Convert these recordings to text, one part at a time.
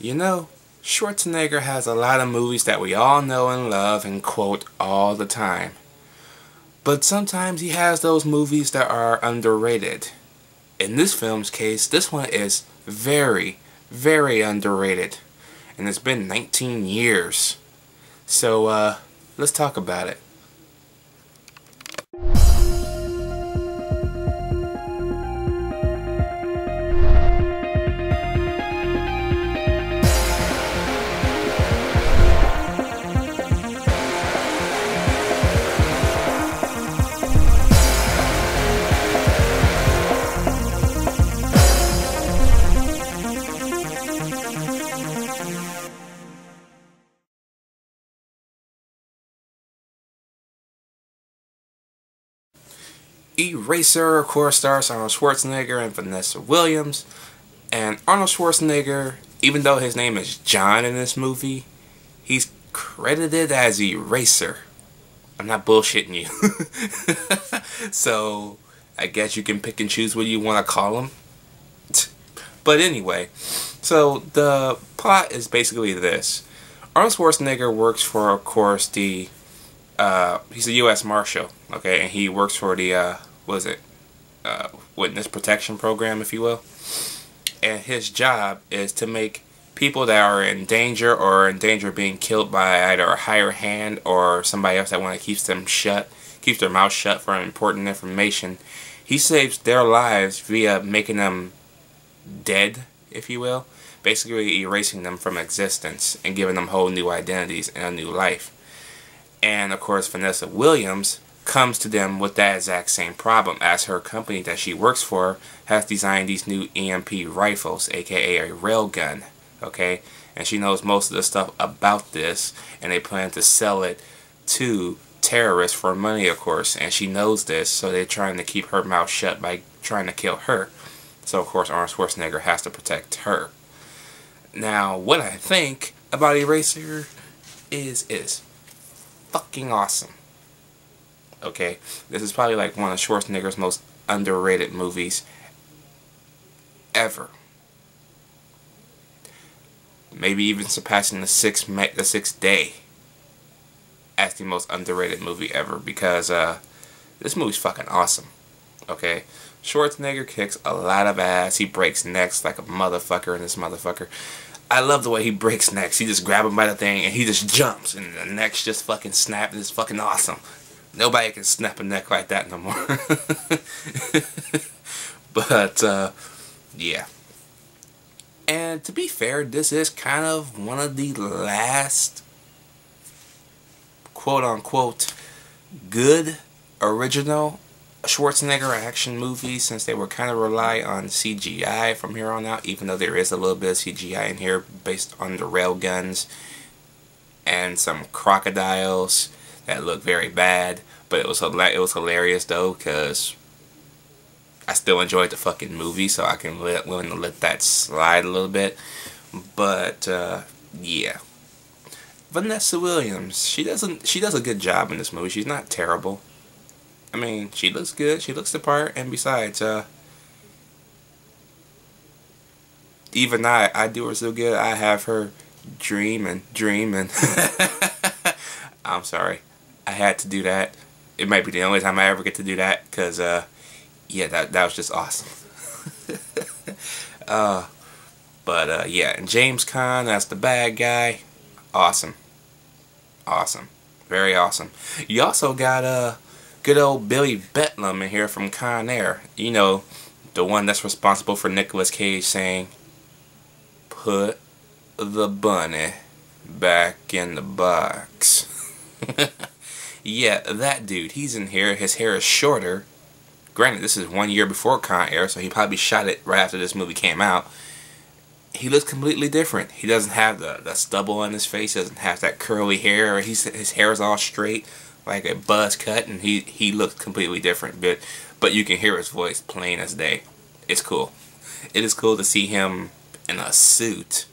You know, Schwarzenegger has a lot of movies that we all know and love and quote all the time. But sometimes he has those movies that are underrated. In this film's case, this one is very, very underrated. And it's been 19 years. So, let's talk about it. Eraser, of course, stars Arnold Schwarzenegger and Vanessa Williams. And Arnold Schwarzenegger, even though his name is John in this movie, he's credited as Eraser. I'm not bullshitting you. So, I guess you can pick and choose what you want to call him. But anyway, so the plot is basically this. Arnold Schwarzenegger works for, of course, he's a U.S. Marshal, okay, and he works for the, Witness Protection Program, if you will. And his job is to make people that are in danger or in danger of being killed by either a higher hand or somebody else that want to keep their mouth shut for important information. He saves their lives via making them dead, if you will. Basically erasing them from existence and giving them whole new identities and a new life. And of course Vanessa Williams comes to them with that exact same problem, as her company that she works for has designed these new EMP rifles, aka a railgun, okay? And she knows most of the stuff about this, and they plan to sell it to terrorists for money, of course, and she knows this, so they're trying to keep her mouth shut by trying to kill her. So of course Arnold Schwarzenegger has to protect her. Now, what I think about Eraser is fucking awesome. Okay, this is probably like one of Schwarzenegger's most underrated movies ever. Maybe even surpassing the Sixth Day as the most underrated movie ever, because this movie's fucking awesome. Okay, Schwarzenegger kicks a lot of ass. He breaks necks like a motherfucker in this motherfucker. I love the way he breaks necks. He just grabs him by the thing and he just jumps and the neck's just fucking snapped, and it's fucking awesome. Nobody can snap a neck like that no more. But, yeah. And to be fair, this is kind of one of the last quote-unquote good original Schwarzenegger action movies, since they were kind of rely on CGI from here on out, even though there is a little bit of CGI in here based on the railguns and some crocodiles that look very bad, but it was hilarious though, because I still enjoyed the fucking movie, so I can willing to let that slide a little bit. But yeah, Vanessa Williams, she does a good job in this movie. She's not terrible. I mean, she looks good. She looks the part, and besides, even I do her so good. I have her dreaming. I'm sorry, I had to do that. It might be the only time I ever get to do that, because yeah, that was just awesome. But yeah, and James Caan, that's the bad guy. Awesome, very awesome. You also got good old Billy Bedlam in here from Con Air. You know, the one that's responsible for Nicolas Cage saying, "Put the bunny back in the box." Yeah, that dude. He's in here. His hair is shorter. Granted, this is 1 year before Con Air, so he probably shot it right after this movie came out. He looks completely different. He doesn't have the stubble on his face. He doesn't have that curly hair. His hair is all straight, like a buzz cut, and he looks completely different. But you can hear his voice plain as day. It's cool. It is cool to see him in a suit,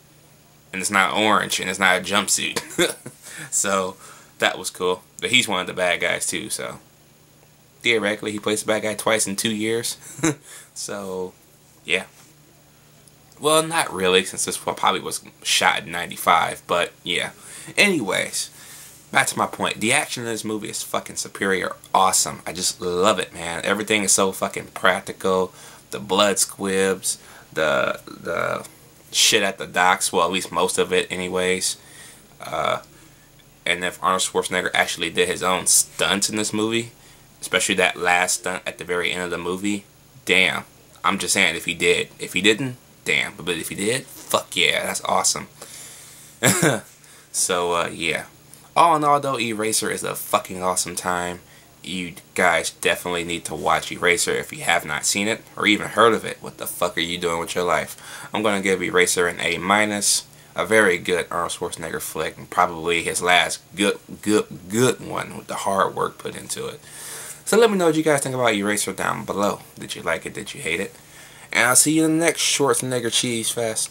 and it's not orange, and it's not a jumpsuit. So that was cool. But he's one of the bad guys too, so theoretically he plays the bad guy twice in 2 years. So yeah. Well, not really, since this one probably was shot in 95, but yeah. Anyways, back to my point. The action in this movie is fucking superior. Awesome. I just love it, man. Everything is so fucking practical. The blood squibs, the shit at the docks, well, at least most of it anyways. And if Arnold Schwarzenegger actually did his own stunts in this movie, especially that last stunt at the very end of the movie, damn. I'm just saying, if he did. If he didn't, damn. But if he did, fuck yeah, that's awesome. So, yeah. All in all, though, Eraser is a fucking awesome time. You guys definitely need to watch Eraser if you have not seen it or even heard of it. What the fuck are you doing with your life? I'm going to give Eraser an A-. A very good Arnold Schwarzenegger flick, and probably his last good one with the hard work put into it. So let me know what you guys think about Eraser down below. Did you like it? Did you hate it? And I'll see you in the next Schwarzenegger Cheese Fest.